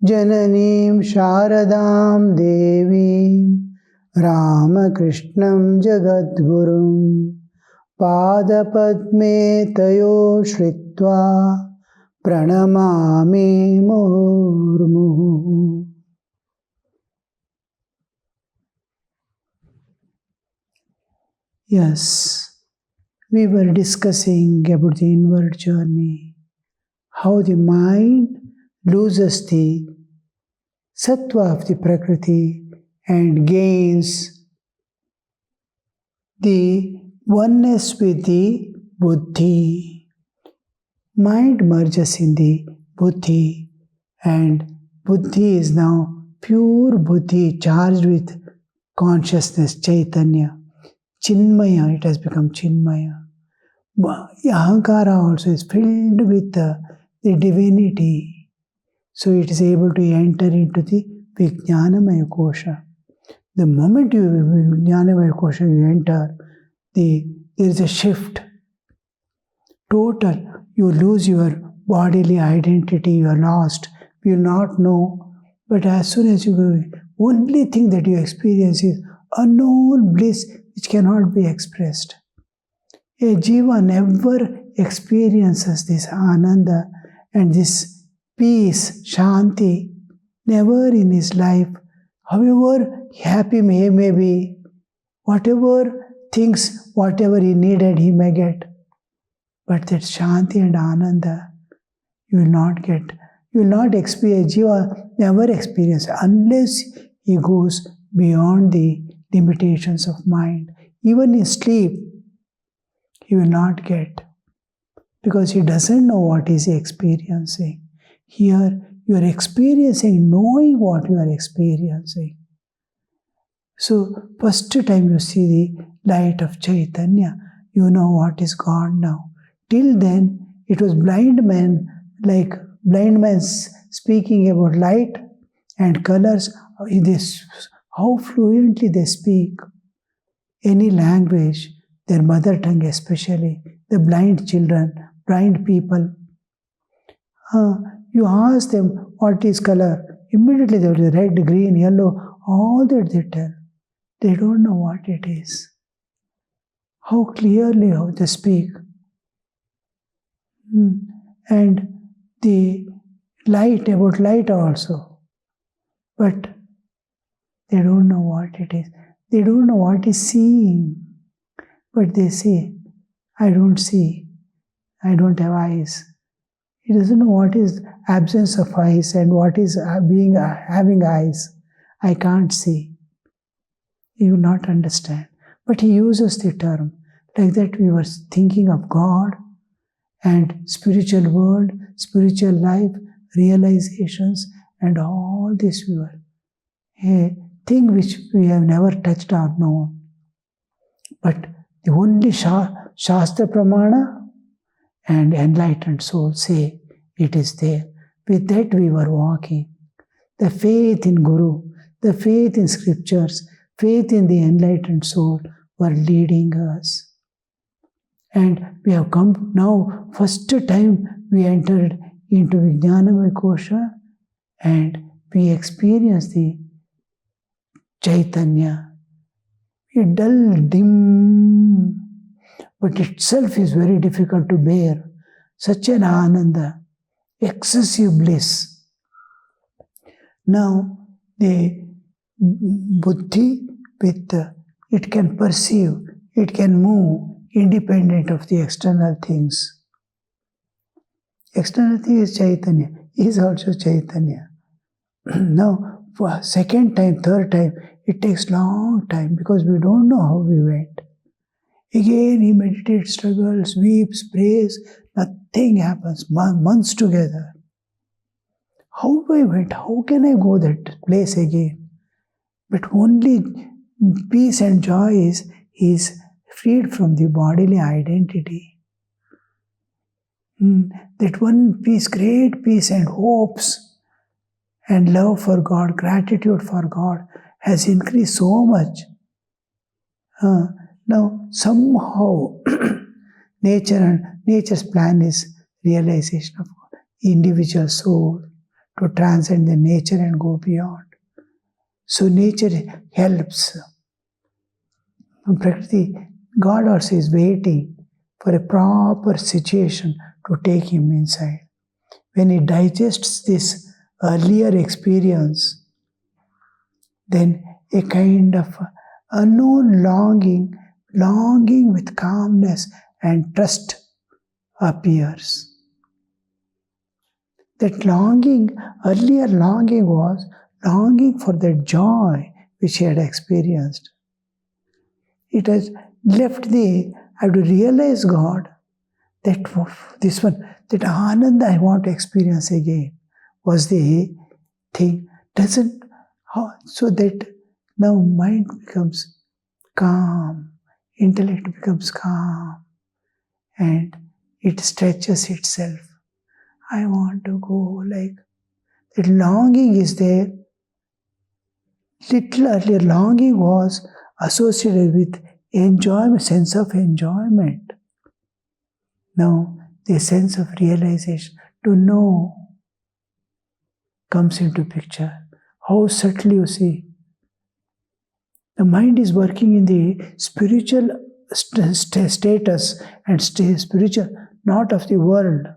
Jananim Sharadam Devim Ramakrishnan Jagadgurum Padapadme Tayo Shritva Pranamami Murmu. Yes, we were discussing about the inward journey, how the mind loses the sattva of the Prakriti and gains the oneness with the Buddhi. Mind merges in the Buddhi, and Buddhi is now pure Buddhi charged with consciousness, Chaitanya. Chinmaya, it has become Chinmaya. Ahankara also is filled with the divinity. So it is able to enter into the Vijnanamaya Kosha. The moment you Vijnanamaya Kosha, you enter, there is a shift. Total. You lose your bodily identity, you are lost. You will not know. But as soon as you go, only thing that you experience is unknown bliss which cannot be expressed. A jiva never experiences this ananda and this peace, shanti, never in his life. However happy he may be, whatever things, whatever he needed, he may get. But that shanti and ananda, you will not get. You will not experience, jiva never experience unless he goes beyond the limitations of mind. Even in sleep, he will not get, because he doesn't know what is he experiencing. Here, you are experiencing knowing what you are experiencing. So, first time you see the light of Chaitanya, you know what is God now. Till then, it was blind men, like blind men speaking about light and colors. How fluently they speak any language, their mother tongue especially, the blind children, blind people. You ask them what is color, immediately they will red, green, yellow, all that they tell. They don't know what it is. How clearly how they speak. And the light, about light also. But they don't know what it is. They don't know what is seeing. But they say, I don't see. I don't have eyes. He doesn't know what is absence of eyes and what is having eyes. I can't see. He will not understand. But he uses the term. Like that we were thinking of God and spiritual world, spiritual life, realizations, and all this we were. A thing which we have never touched or known. But the only Shastra Pramana and enlightened soul say it is there. With that we were walking. The faith in Guru, the faith in scriptures, faith in the enlightened soul were leading us. And we have come now, first time we entered into Vijnanamaya Kosha and we experienced the Chaitanya. A dull, dim, but itself is very difficult to bear. Such an ananda, excessive bliss. Now, the buddhi, it can perceive, it can move independent of the external things. External thing is Chaitanya, is also Chaitanya. Now, for second time, third time, it takes long time because we don't know how we went. Again, he meditates, struggles, weeps, prays, nothing happens, months together. How I went? How can I go that place again? But only peace and joy is freed from the bodily identity. That one peace, great peace and hopes and love for God, gratitude for God has increased so much. Now, somehow, nature's plan is realization of individual soul to transcend the nature and go beyond. So nature helps. Prakriti, God also is waiting for a proper situation to take him inside. When he digests this earlier experience, then a kind of unknown longing with calmness and trust appears. That earlier longing was longing for the joy which he had experienced. It has left I have to realize God, that this one, that Ananda I want to experience again, was the thing. So that now mind becomes calm, intellect becomes calm, and it stretches itself. I want to go like that. Longing is there. Little earlier, longing was associated with enjoyment, sense of enjoyment. Now, the sense of realization, to know, comes into picture. How subtly you see. The mind is working in the spiritual status and spiritual, not of the world.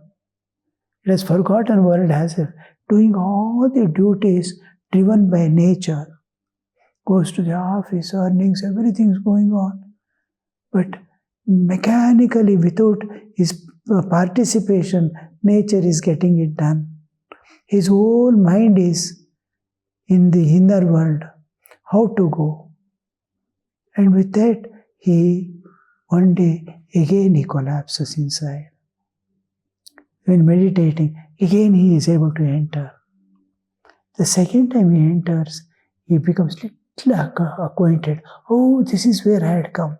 It has forgotten world as if doing all the duties driven by nature. Goes to the office, earnings, everything is going on. But mechanically, without his participation, nature is getting it done. His whole mind is in the inner world. How to go? And with that, one day, again he collapses inside. When meditating, again he is able to enter. The second time he enters, he becomes little acquainted. Oh, this is where I had come.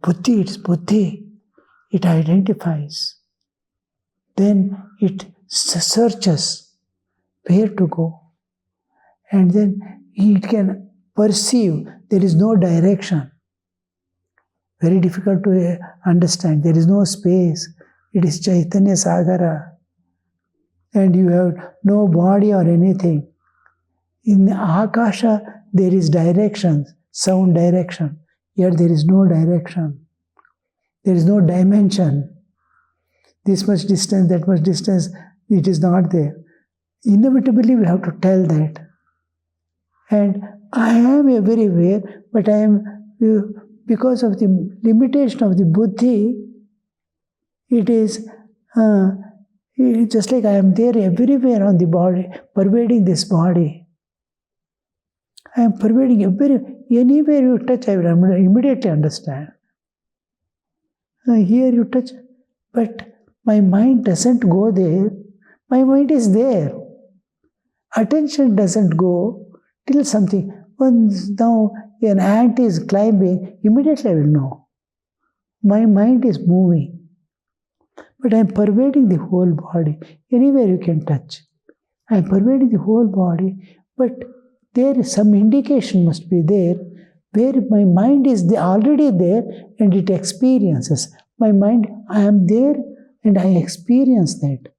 Buddhi, it's Buddhi. It identifies. Then it searches where to go. And then it can perceive there is no direction. Very difficult to understand. There is no space. It is Chaitanya Sagara. And you have no body or anything. In Akasha, there is direction, sound direction. Here there is no direction. There is no dimension. This much distance, that much distance, it is not there. Inevitably, we have to tell that. And I am everywhere, but I am, because of the limitation of the buddhi, it is just like I am there everywhere on the body, pervading this body. I am pervading anywhere you touch, I will immediately understand. Here you touch, but my mind doesn't go there. My mind is there. Attention doesn't go till something. Once now an ant is climbing, immediately I will know. My mind is moving. But I am pervading the whole body. Anywhere you can touch. I am pervading the whole body, but there is some indication must be there where my mind is already there and it experiences. My mind, I am there and I experience that.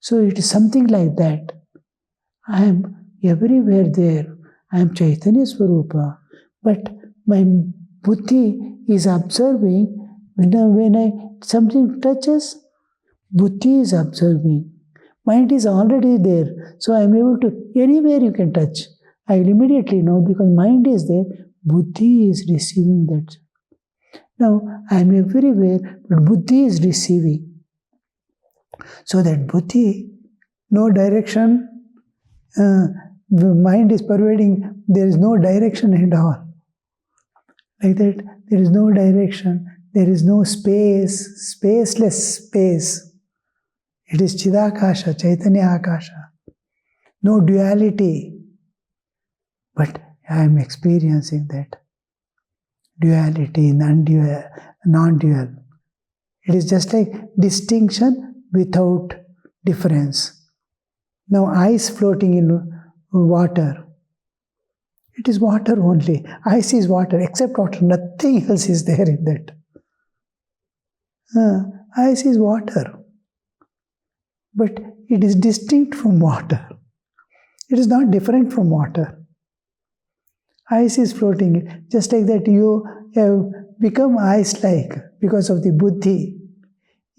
So it is something like that. I am everywhere there. I am Chaitanya Swarupa. But my buddhi is observing. When something touches, buddhi is observing. Mind is already there. So I am able to, anywhere you can touch. I will immediately know because mind is there. Buddhi is receiving that. Now, I am everywhere, but buddhi is receiving. So that buddhi, no direction, the mind is pervading, there is no direction at all. Like that, there is no direction, there is no space, spaceless space. It is Chidakasha, Chaitanya Akasha. No duality. But I am experiencing that duality, non-dual. It is just like distinction without difference. Now ice floating in water. It is water only. Ice is water, except water. Nothing else is there in that. Ice is water. but it is distinct from water. It is not different from water. Ice is floating. Just like that, you have become ice-like because of the buddhi.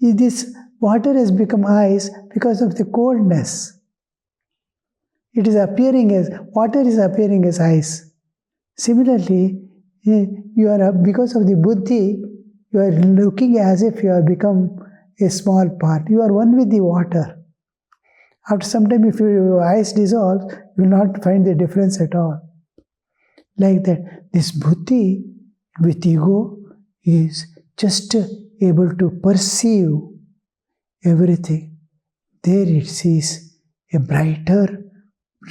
This water has become ice because of the coldness. It is appearing as, water is appearing as ice. Similarly, you are, because of the buddhi, you are looking as if you have become a small part. You are one with the water. After some time, if your ice dissolves, you will not find the difference at all. Like that, this buddhi with ego is just able to perceive everything. There it sees a brighter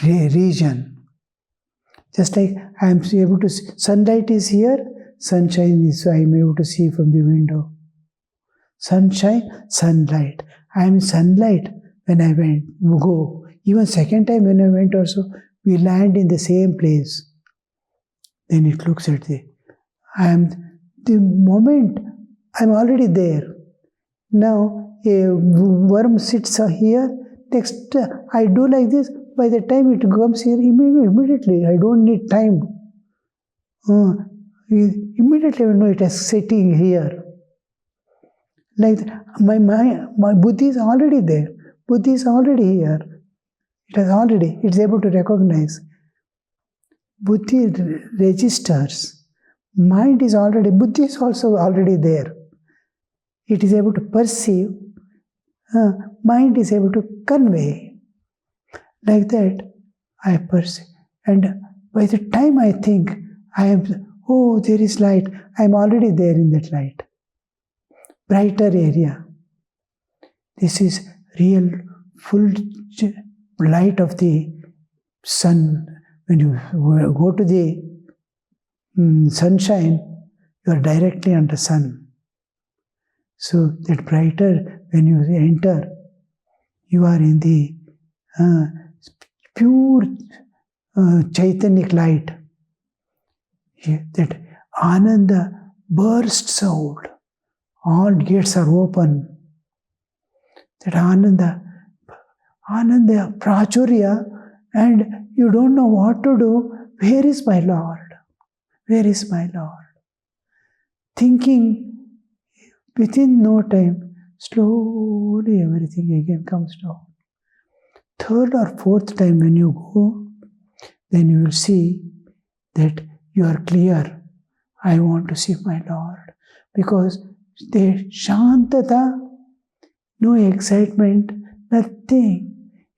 region. Just like I am able to see, sunlight is here, sunshine is, so I am able to see from the window. Sunshine, sunlight. I am sunlight when I go. Even second time when I went also, we land in the same place. Then it looks at the moment I am already there. Now a worm sits here, next I do like this, by the time it comes here, immediately, I don't need time. Immediately I know it is sitting here. Like my buddhi is already there. Buddhi is already here. It's able to recognize. Buddhi registers. Mind is already, buddhi is also already there. It is able to perceive. Mind is able to convey. Like that, I perceive. And by the time I think, I am, oh, there is light, I am already there in that light. Brighter area. This is real full light of the sun. When you go to the sunshine, you are directly under sun. So that brighter, when you enter, you are in the pure Chaitanyik light. That Ananda bursts out. All gates are open. That Ananda Prachurya, and you don't know what to do. Where is my Lord? Where is my Lord? Thinking within no time, slowly everything again comes down. Third or fourth time when you go, then you will see that you are clear. I want to see my Lord. Because the Shantata, no excitement, nothing.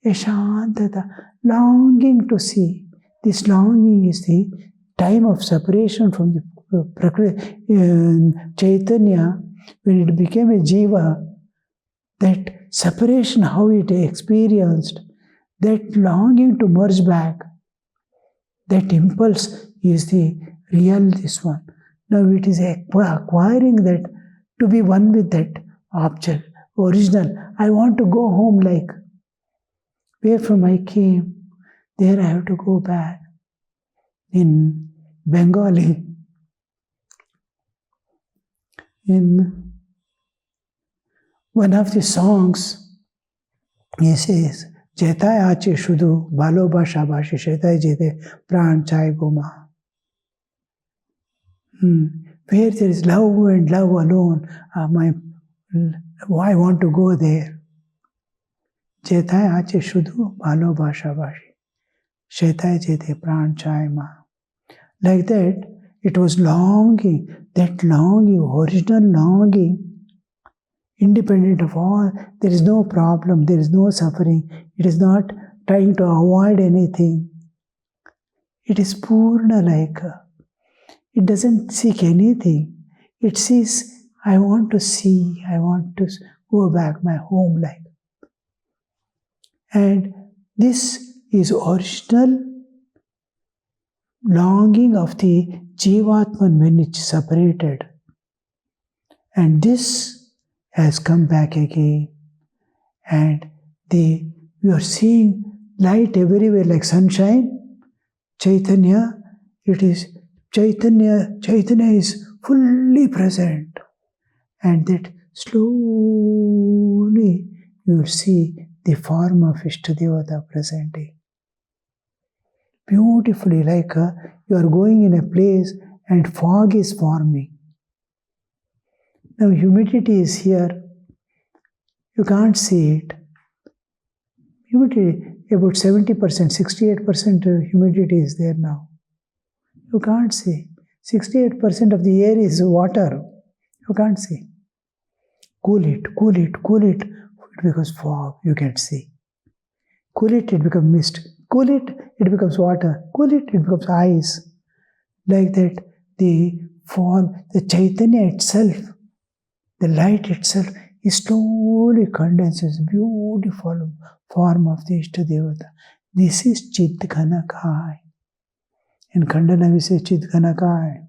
A Shantata, longing to see. This longing is the time of separation from the Chaitanya. When it became a Jiva, that separation, how it experienced, that longing to merge back, that impulse is the real this one. Now it is acquiring that, to be one with that object, original. I want to go home like where from I came, there I have to go back. In Bengali, in one of the songs, he says, Jetai ache shudu, bhalobasha bashi, shetai jete, pran chai goma. Where there is love and love alone, I want to go there. Jetai ache shudu, bhalobasha bashi, shetai jete, pran chai ma. Like that, it was longing, that longing, original longing, independent of all. There is no problem, there is no suffering. It is not trying to avoid anything. It is Purna like. It doesn't seek anything. It sees, I want to see, I want to go back my home like. And this is original longing of the Jivatman when it's separated. And this has come back again. And you are seeing light everywhere like sunshine. Chaitanya, it is Chaitanya is fully present. And that slowly you will see the form of Ishtadevata presenting. Beautifully, like you are going in a place and fog is forming. Now humidity is here, you can't see it. Humidity, about 70%, 68% humidity is there now. You can't see. 68% of the air is water. You can't see. Cool it, cool it, cool it. It becomes fog, you can see. Cool it, it becomes mist. Cool it, it becomes water. Cool it, it becomes ice. Like that, the form, the Chaitanya itself, the light itself, is slowly condenses. Beautiful form of the Ishtadevata. This is Chidghanakai. In Khandana we say Chidghanakai.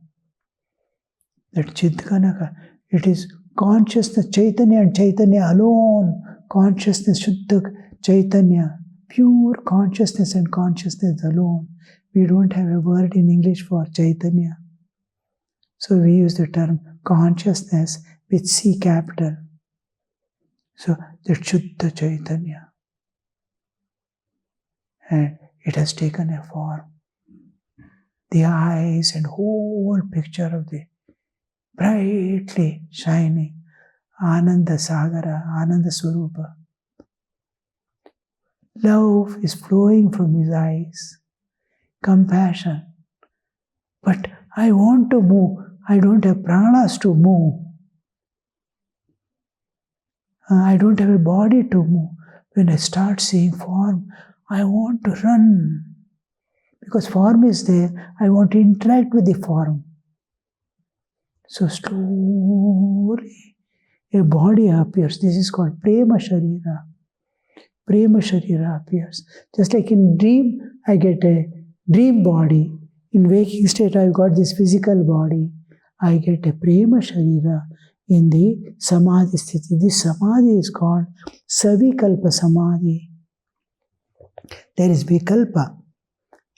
That Chidghanakai, it is consciousness, Chaitanya and Chaitanya alone. Consciousness, Shuddha Chaitanya. Pure consciousness and consciousness alone. We don't have a word in English for Chaitanya. So we use the term consciousness with C capital. So the Shuddha Chaitanya. And it has taken a form. The eyes and whole picture of the brightly shining Ananda Sagara, Ananda Swarupa. Love is flowing from his eyes. Compassion. But I want to move. I don't have pranas to move. I don't have a body to move. When I start seeing form, I want to run. Because form is there, I want to interact with the form. So slowly, a body appears. This is called Prema Sharira. Prema Sharira appears. Just like in dream, I get a dream body. In waking state, I've got this physical body. I get a Prema Sharira in the Samadhi Sthiti. This Samadhi is called Savikalpa Samadhi. There is Vikalpa.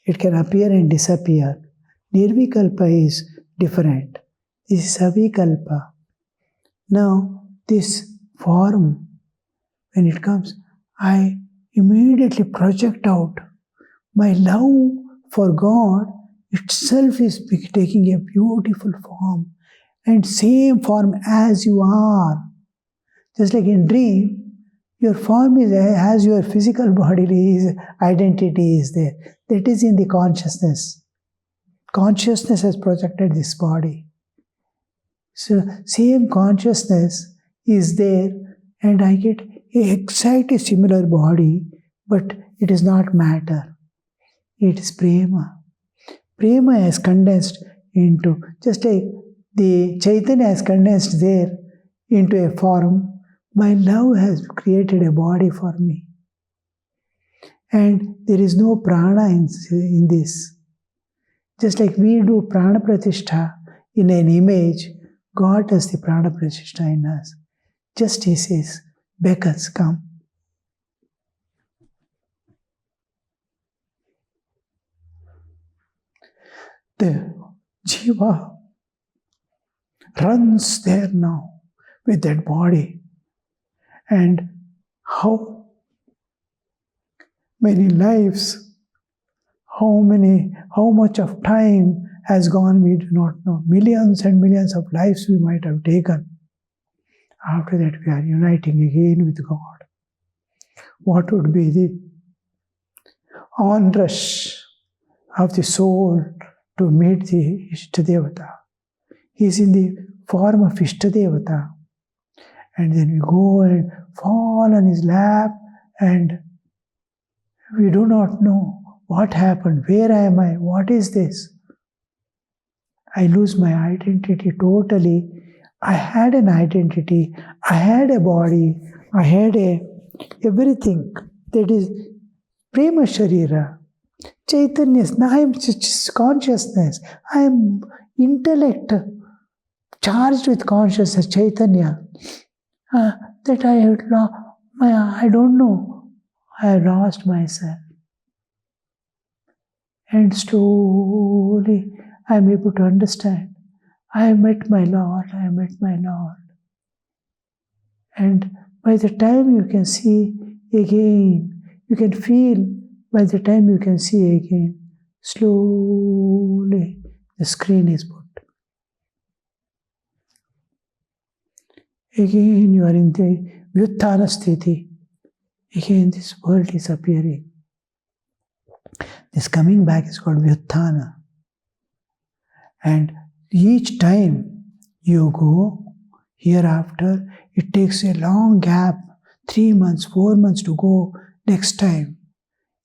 It can appear and disappear. Nirvikalpa is different. This is Savikalpa. Now, this form, when it comes, I immediately project out. My love for God itself is taking a beautiful form. And same form as you are. Just like in dream, your form is as your physical body is, identity is there. That is in the consciousness. Consciousness has projected this body. So same consciousness is there and I get exactly similar body, but it is not matter. It is prema. Prema has condensed into, just like the Chaitanya has condensed there into a form, my love has created a body for me. And there is no prana in this. Just like we do prana pratishtha in an image, God has the prana pratishtha in us. Just He says, beckons, come. The jiva runs there now with that body. And how many lives, how much of time has gone, we do not know. Millions and millions of lives we might have taken. After that, we are uniting again with God. What would be the onrush of the soul to meet the Ishtadevata? He is in the form of Ishtadevata. And then we go and fall on his lap and we do not know what happened, where am I, what is this? I lose my identity totally. I had an identity, I had a body, I had everything. That is Prema Sharira. Chaitanya, I am consciousness, I am intellect, charged with consciousness, Chaitanya. That I don't know, I have lost myself. And slowly I am able to understand. I have met my Lord, I have met my Lord. And by the time you can see again. You can feel by the time you can see again. Slowly the screen is put. Again you are in the Vyuttana sthiti. Again this world is appearing. This coming back is called Vyuttana. And each time you go, hereafter, it takes a long gap, 3 months, 4 months to go next time.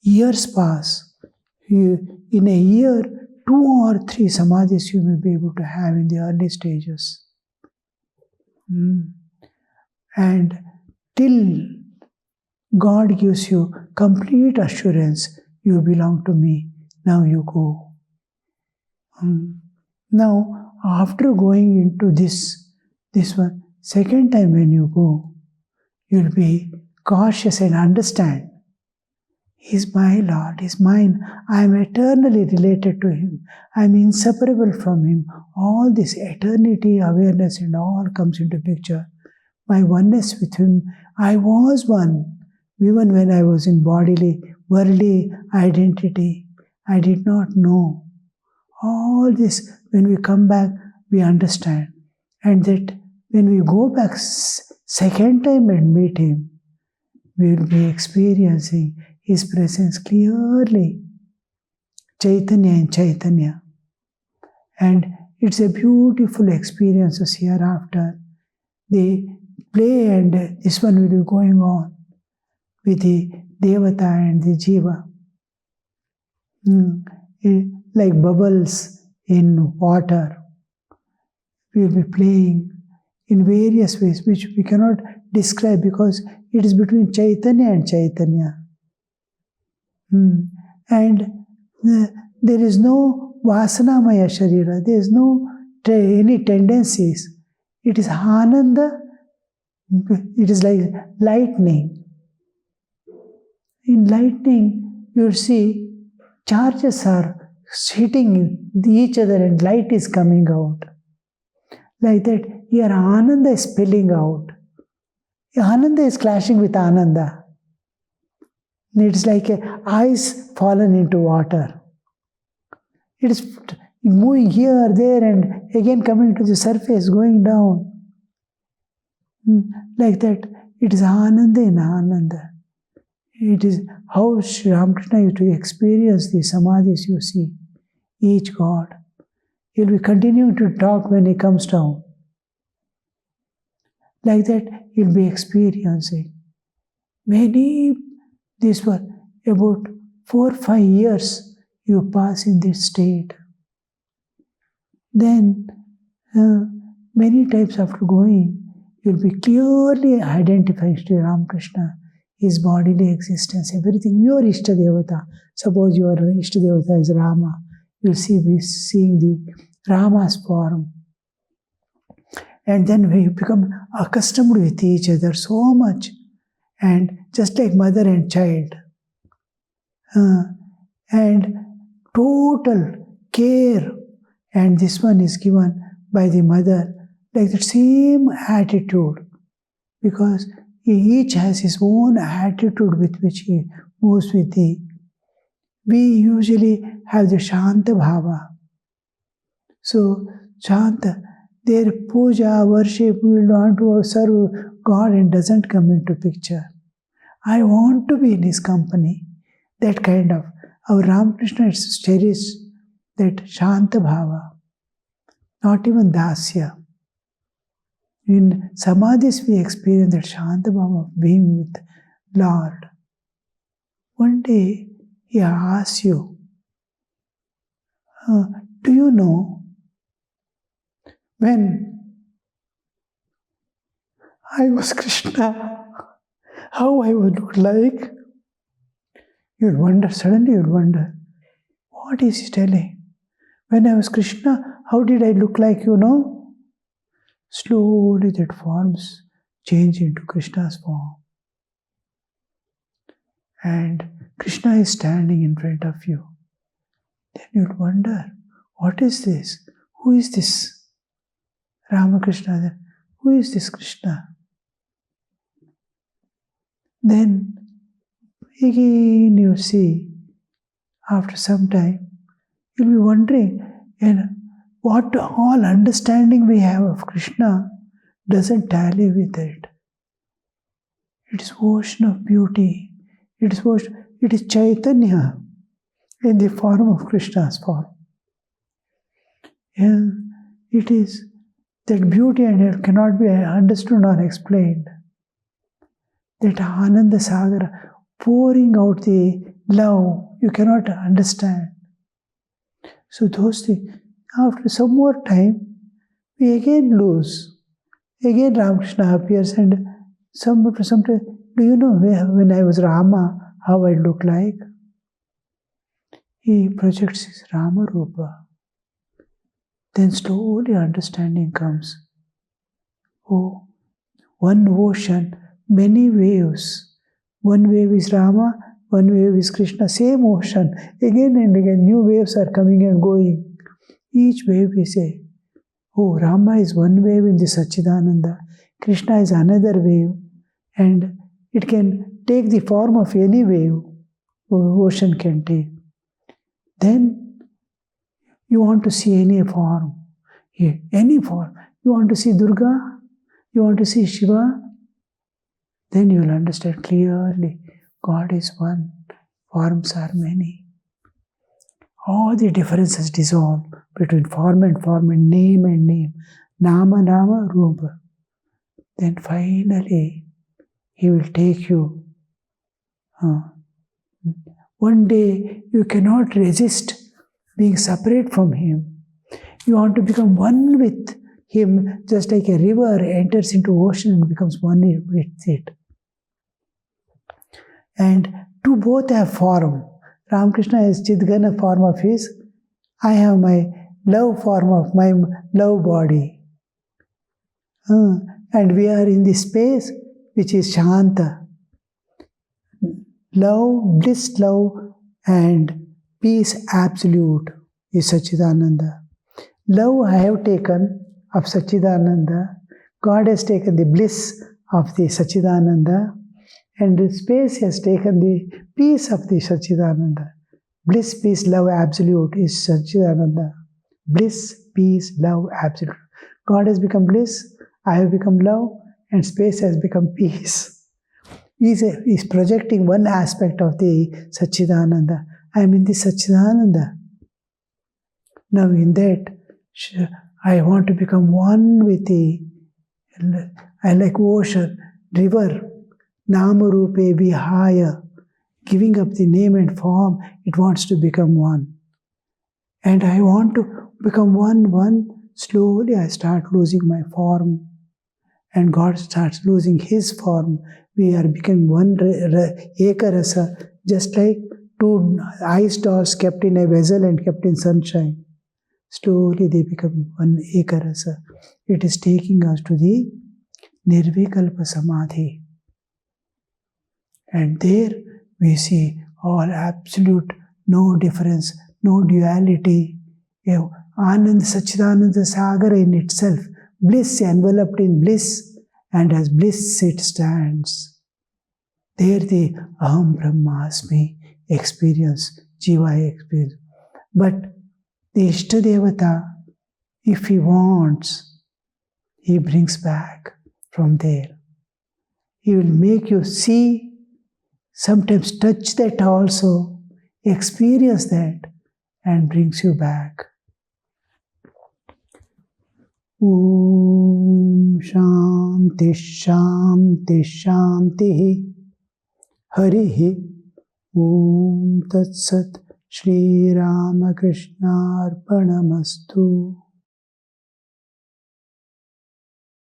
Years pass. In a year, 2 or 3 samadhis you may be able to have in the early stages. And till God gives you complete assurance, you belong to me, now you go. Now, after going into this one, second time when you go, you'll be cautious and understand. He's my Lord, He's mine. I am eternally related to Him. I am inseparable from Him. All this eternity, awareness and all comes into picture. My oneness with Him, I was one. Even when I was in bodily, worldly identity, I did not know. All this, when we come back, we understand. And that when we go back second time and meet Him, we will be experiencing His presence clearly. Chaitanya and Chaitanya. And it's a beautiful experience hereafter. They play and this one will be going on with the Devata and the Jiva. Like bubbles in water. We will be playing in various ways which we cannot describe because it is between Chaitanya and Chaitanya. And there is no Vasanamaya Sharira, there is no any tendencies. It is Ananda, it is like lightning. In lightning, you see charges are hitting each other and light is coming out. Like that, here Ananda is spilling out. Ananda is clashing with Ananda. It's like ice fallen into water. It is moving here, there, and again coming to the surface, going down. Like that, it is Ananda in Ananda. It is how Sri Ramakrishna used to experience the samadhis you see, each God. He will be continuing to talk when he comes down. Like that, he will be experiencing. This one, about 4 or 5 years, you pass in this state. Then, many times after going, you will be clearly identifying Sri Ramakrishna, his bodily existence, everything. Your Ishtadevata. Suppose your Ishtadevata is Rama. You will be seeing the Rama's form. And then we become accustomed with each other so much. And just like mother and child. And total care. And this one is given by the mother. Like the same attitude. Because each has his own attitude with which he moves with thee. We usually have the Shanta Bhava. So, Shanta, their puja, worship, we want to serve God and doesn't come into picture. I want to be in his company. That kind of, our Ramakrishna is cherished that Shanta Bhava. Not even Dasya. In Samadhis we experience that Shanta Bhava of being with Lord. One day he asks you, do you know when I was Krishna, how I would look like? You'd wonder, suddenly you'd wonder, what is he telling? When I was Krishna, how did I look like, you know? Slowly that forms change into Krishna's form. And Krishna is standing in front of you. Then you'd wonder, what is this? Who is this Ramakrishna? Who is this Krishna? Then Again you see, after some time, you'll be wondering, and what all understanding we have of Krishna doesn't tally with it. It is ocean of beauty. It is Chaitanya in the form of Krishna's form. And it is that beauty and it cannot be understood or explained. That Ananda Sagara pouring out the love you cannot understand. So those things, after some more time, we again lose. Again Ramakrishna appears and sometimes, do you know when I was Rama, how I look like? He projects his Rama Rupa. Then slowly understanding comes. Oh, one ocean, many waves. One wave is Rama, one wave is Krishna, same ocean. Again and again, new waves are coming and going. Each wave we say, oh, Rama is one wave in the Satchidananda, Krishna is another wave, and it can take the form of any wave ocean can take. Then you want to see any form, any form. You want to see Durga, you want to see Shiva, then you will understand clearly God is one, forms are many. All the differences dissolve between form and name, nama, rupa. Then finally, He will take you. One day, you cannot resist being separate from Him. You want to become one with Him, just like a river enters into ocean and becomes one with it. And two both have form. Ramakrishna has Chidgana form of his. I have my love form of my love body. And we are in the space which is Shanta. Love, bliss, love, and peace absolute is Satchidananda. Love I have taken of Satchidananda. God has taken the bliss of the Satchidananda. And the space has taken the peace of the Satchidananda. Bliss, peace, love, absolute is Satchidananda. Bliss, peace, love, absolute. God has become bliss, I have become love, and space has become peace. He is projecting one aspect of the Satchidananda. I am in the Satchidananda. Now in that, I want to become one with the, I like ocean, river, Namarupe Vihaya, giving up the name and form, it wants to become one. And I want to become one. Slowly I start losing my form. And God starts losing His form. We are becoming one Ekarasa, just like two ice dolls kept in a vessel and kept in sunshine. Slowly they become one Ekarasa. It is taking us to the Nirvikalpa Samadhi. And there we see all absolute, no difference, no duality. Anand Satchidananda Sagara in itself, bliss enveloped in bliss, and as bliss it stands. There the Aham Brahmasmi experience, Jiva experience. But the Ishtadevata, if he wants, he brings back from there. He will make you see, sometimes touch that also, experience that, and brings you back. Om Shanti Shanti Shanti Harihi Om Tat Sat Shri Ramakrishna Arpanamastu.